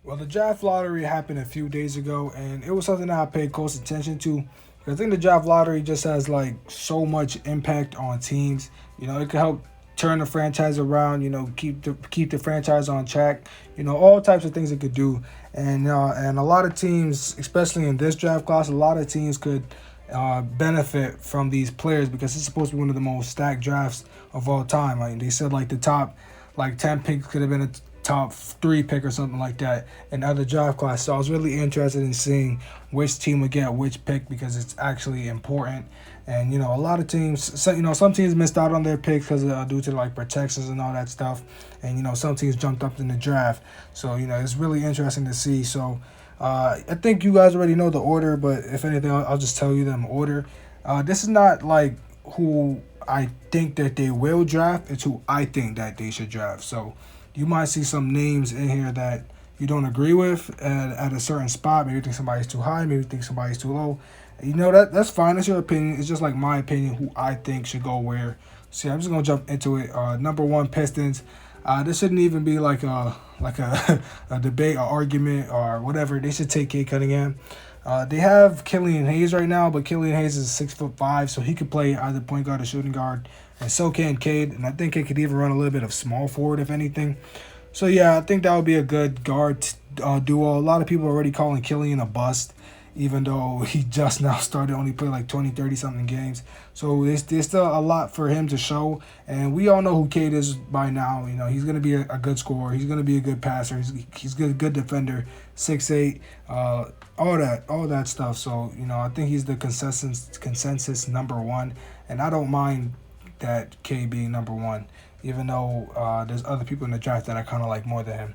Well, the draft lottery happened a few days ago, and it was something that I paid close attention to. I think the draft lottery just has like so much impact on teams. It could help turn the franchise around. Keep the franchise on track. All types of things it could do, and a lot of teams, especially in this draft class, a lot of teams could benefit from these players because it's supposed to be one of the most stacked drafts of all time. Like they said, like the top like 10 picks could have been a top three pick or something like that in other draft class. So I was really interested in seeing which team would get which pick because it's actually important. And a lot of teams, some teams missed out on their picks because due to like protections and all that stuff. And some teams jumped up in the draft. So it's really interesting to see. So I think you guys already know the order, but if anything, I'll just tell you them order. This is not like who I think that they will draft. It's who I think that they should draft. So you might see some names in here that you don't agree with at a certain spot. Maybe you think somebody's too high. Maybe you think somebody's too low. That's fine. It's your opinion. It's just like my opinion who I think should go where. See, I'm just gonna jump into it. Number one, Pistons. This shouldn't even be like a a debate, or argument, or whatever. They should take Kate Cunningham. They have Killian Hayes right now, but Killian Hayes is 6'5", so he could play either point guard or shooting guard, and so can Cade. And I think he could even run a little bit of small forward if anything. So yeah, I think that would be a good guard duo. A lot of people are already calling Killian a bust, even though he just now started, only played like 20, 30 something games. So there's still a lot for him to show. And we all know who Cade is by now. He's going to be a good scorer. He's going to be a good passer. He's good defender, 6'8", all that stuff. So, I think he's the consensus number one. And I don't mind that Cade being number one, even though there's other people in the draft that I kind of like more than him.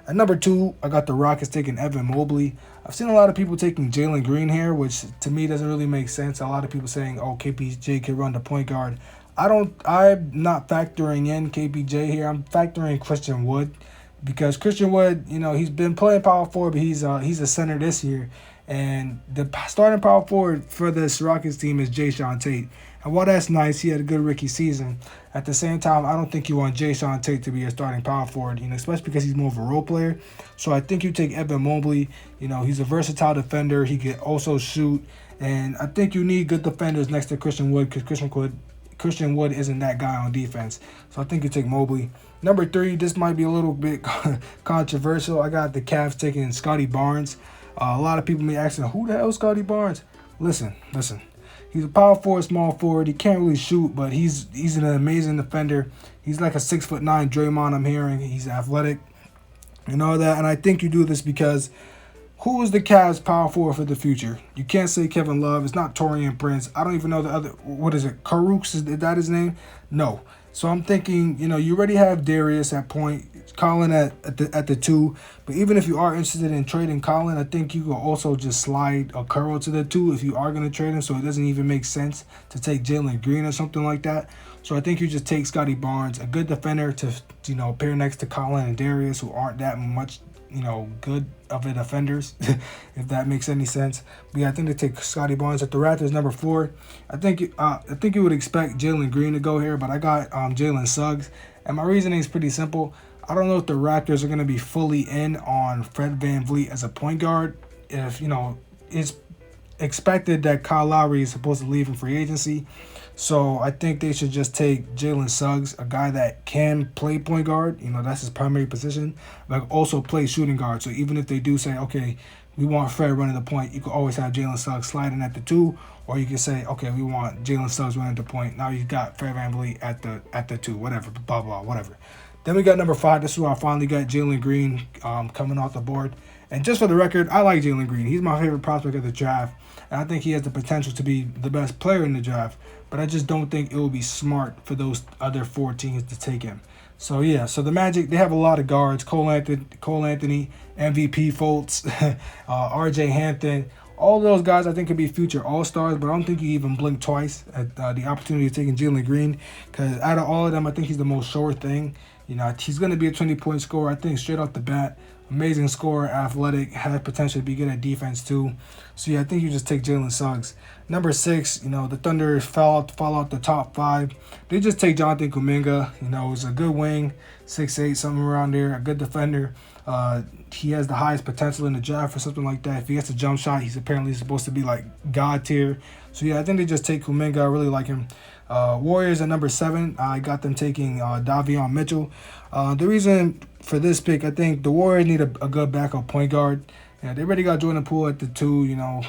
At number two, I got the Rockets taking Evan Mobley. I've seen a lot of people taking Jalen Green here, which to me doesn't really make sense. A lot of people saying, "Oh, KPJ can run the point guard." I'm not factoring in KPJ here. I'm factoring Christian Wood because Christian Wood, he's been playing power forward, but he's a center this year, and the starting power forward for this Rockets team is Jay Sean Tate. And while that's nice, he had a good rookie season. At the same time, I don't think you want Jay Sean Tate to be a starting power forward, especially because he's more of a role player. So I think you take Evan Mobley. He's a versatile defender. He can also shoot. And I think you need good defenders next to Christian Wood because Christian Wood isn't that guy on defense. So I think you take Mobley. Number three, this might be a little bit controversial. I got the Cavs taking Scotty Barnes. A lot of people may ask, who the hell is Scotty Barnes? Listen. He's a power forward, small forward. He can't really shoot, but he's an amazing defender. He's like a 6'9" Draymond. I'm hearing he's athletic and all that. And I think you do this because who is the Cavs power forward for the future? You can't say Kevin Love. It's not Torian Prince. I don't even know the other. What is it? Karooks? Is that his name? No. So I'm thinking, you already have Darius at point, Colin at the two. But even if you are interested in trading Colin, I think you can also just slide a Curl to the two if you are going to trade him. So it doesn't even make sense to take Jalen Green or something like that. So I think you just take Scotty Barnes, a good defender to pair next to Colin and Darius, who aren't that much good of the defenders, if that makes any sense. But yeah, I think they take Scotty Barnes at the Raptors number four. I think you would expect Jalen Green to go here, but I got Jalen Suggs, and my reasoning is pretty simple. I don't know if the Raptors are going to be fully in on Fred VanVleet as a point guard. If it's expected that Kyle Lowry is supposed to leave in free agency. So I think they should just take Jalen Suggs, a guy that can play point guard. That's his primary position, but also play shooting guard. So even if they do say, okay, we want Fred running the point, you could always have Jalen Suggs sliding at the two, or you can say, okay, we want Jalen Suggs running the point. Now you've got Fred VanVleet at the two, whatever, blah blah, whatever. Then we got number five. This is where I finally got Jalen Green coming off the board. And just for the record, I like Jalen Green. He's my favorite prospect of the draft. And I think he has the potential to be the best player in the draft. But I just don't think it will be smart for those other four teams to take him. So yeah, so the Magic, they have a lot of guards. Cole Anthony, MVP Fultz, RJ Hampton. All those guys I think could be future All-Stars, but I don't think you even blink twice at the opportunity of taking Jalen Green, because out of all of them, I think he's the most sure thing. He's going to be a 20-point scorer, I think, straight off the bat. Amazing scorer, athletic, has potential to be good at defense too. So yeah, I think you just take Jalen Suggs. Number six, the Thunder fall out the top five. They just take Jonathan Kuminga. He's a good wing, 6'8", something around there, a good defender. He has the highest potential in the draft or something like that. If he gets a jump shot, he's apparently supposed to be like God tier. So yeah, I think they just take Kuminga. I really like him. Warriors at number 7. I got them taking Davion Mitchell. The reason for this pick, I think the Warriors need a good backup point guard. Yeah, they already got Jordan Poole at the 2.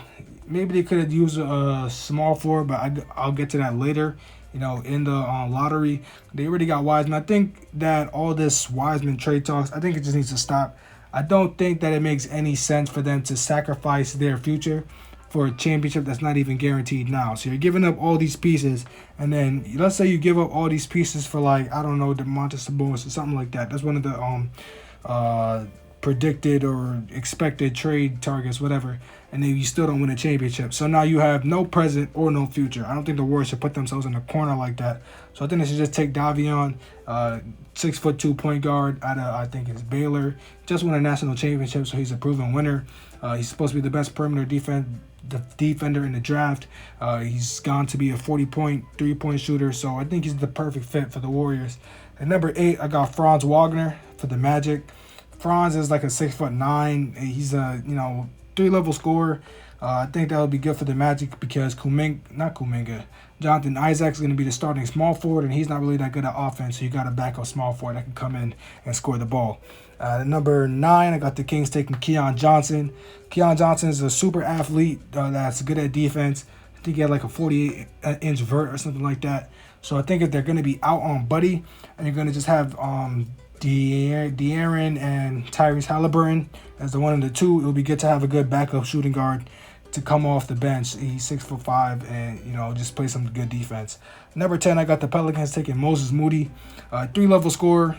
Maybe they could have used a small forward, but I'll get to that later. In the lottery, they already got Wiseman. I think that all this Wiseman trade talks, I think it just needs to stop. I don't think that it makes any sense for them to sacrifice their future for a championship that's not even guaranteed now. So you're giving up all these pieces, and then let's say you give up all these pieces for like, I don't know, Domantas Sabonis or something like that. That's one of the predicted or expected trade targets, whatever, and then you still don't win a championship. So now you have no present or no future. I don't think the Warriors should put themselves in a corner like that. So I think they should just take Davion, 6'2" point guard out of, I think it's Baylor. Just won a national championship, so he's a proven winner. He's supposed to be the best perimeter defender in the draft. He's gone to be a 40-point, 3-point shooter, so I think he's the perfect fit for the Warriors. At number 8, I got Franz Wagner for the Magic. Franz is like a 6'9". He's a 3-level scorer. I think that would be good for the Magic because Jonathan Isaac's going to be the starting small forward, and he's not really that good at offense. So you got a backup small forward that can come in and score the ball. At number 9, I got the Kings taking Keon Johnson. Keon Johnson is a super athlete that's good at defense. I think he had like a 48-inch vert or something like that. So I think if they're going to be out on Buddy, and you're going to just have De'Aaron and Tyrese Halliburton as the 1 and the 2, it would be good to have a good backup shooting guard to come off the bench. He's 6'5", and just play some good defense. Number 10, I got the Pelicans taking Moses Moody, 3-level scorer.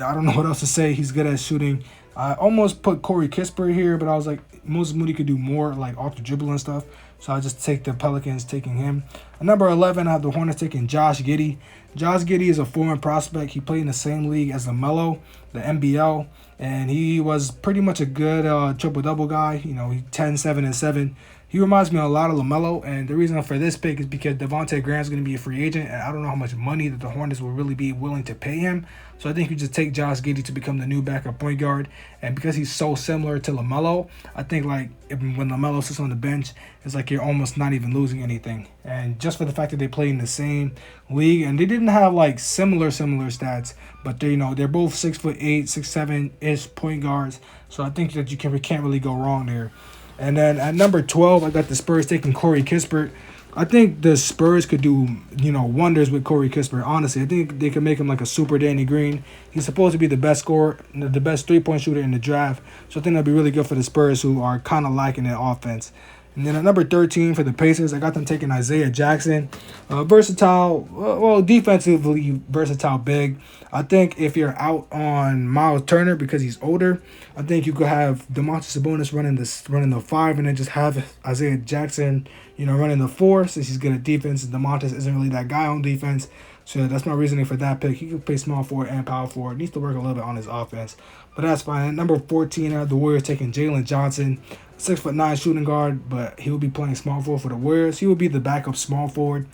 I don't know what else to say. He's good at shooting. I almost put Corey Kispert here, but I was like, Moses Moody could do more, like off the dribble and stuff. So I just take the Pelicans taking him. At number 11, I have the Hornets taking Josh Giddey. Josh Giddey is a foreign prospect. He played in the same league as LaMelo, the NBL, and he was pretty much a good triple-double guy. He 10, 7, and 7. He reminds me a lot of LaMelo, and the reason for this pick is because Devontae Graham is going to be a free agent, and I don't know how much money that the Hornets will really be willing to pay him. So I think you just take Josh Giddey to become the new backup point guard, and because he's so similar to LaMelo, I think like when LaMelo sits on the bench, it's like you're almost not even losing anything. And just for the fact that they play in the same league, and they didn't have like similar stats, but they're both 6'8", 6'7" point guards. So I think that we can't really go wrong there. And then at number 12, I got the Spurs taking Corey Kispert. I think the Spurs could do, wonders with Corey Kispert. Honestly, I think they could make him like a super Danny Green. He's supposed to be the best scorer, the best 3-point shooter in the draft. So I think that'd be really good for the Spurs, who are kind of lacking in offense. And then at number 13 for the Pacers, I got them taking Isaiah Jackson. Versatile, defensively versatile big. I think if you're out on Miles Turner because he's older, I think you could have Domantas Sabonis running the 5, and then just have Isaiah Jackson, running the 4, since he's good at defense. And Domantas isn't really that guy on defense. So that's my reasoning for that pick. He can play small forward and power forward. Needs to work a little bit on his offense. But that's fine. At number 14, I have the Warriors taking Jalen Johnson. 6'9" shooting guard, but he will be playing small forward for the Warriors. He will be the backup small forward.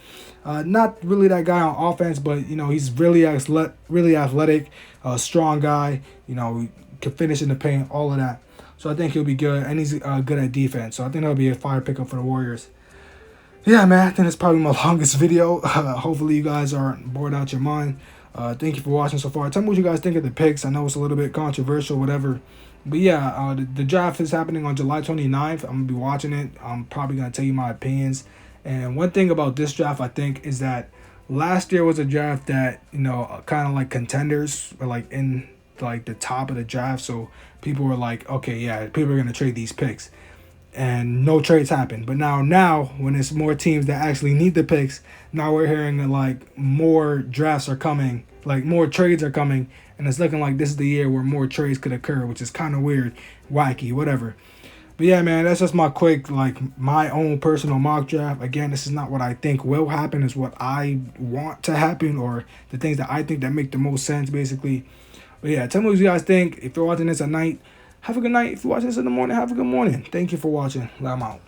Not really that guy on offense, but he's really athletic, strong guy. Can finish in the paint, all of that. So I think he'll be good, and he's good at defense. So I think that'll be a fire pickup for the Warriors. Yeah, man, I think that's probably my longest video. Hopefully you guys aren't bored out your mind. Thank you for watching so far. Tell me what you guys think of the picks. I know it's a little bit controversial, whatever. But yeah, the draft is happening on July 29th. I'm going to be watching it. I'm probably going to tell you my opinions. And one thing about this draft, I think, is that last year was a draft that, kind of like contenders were like in like the top of the draft. So people were like, okay, yeah, people are going to trade these picks. And no trades happened. But now when it's more teams that actually need the picks, now we're hearing that like more drafts are coming, like more trades are coming, and it's looking like this is the year where more trades could occur, which is kind of weird, wacky, whatever. But yeah, man, that's just my quick, my own personal mock draft. Again, this is not what I think will happen, it's what I want to happen, or the things that I think that make the most sense, basically. But yeah, tell me what you guys think. If you're watching this at night, have a good night. If you're watching this in the morning, have a good morning. Thank you for watching. I'm out.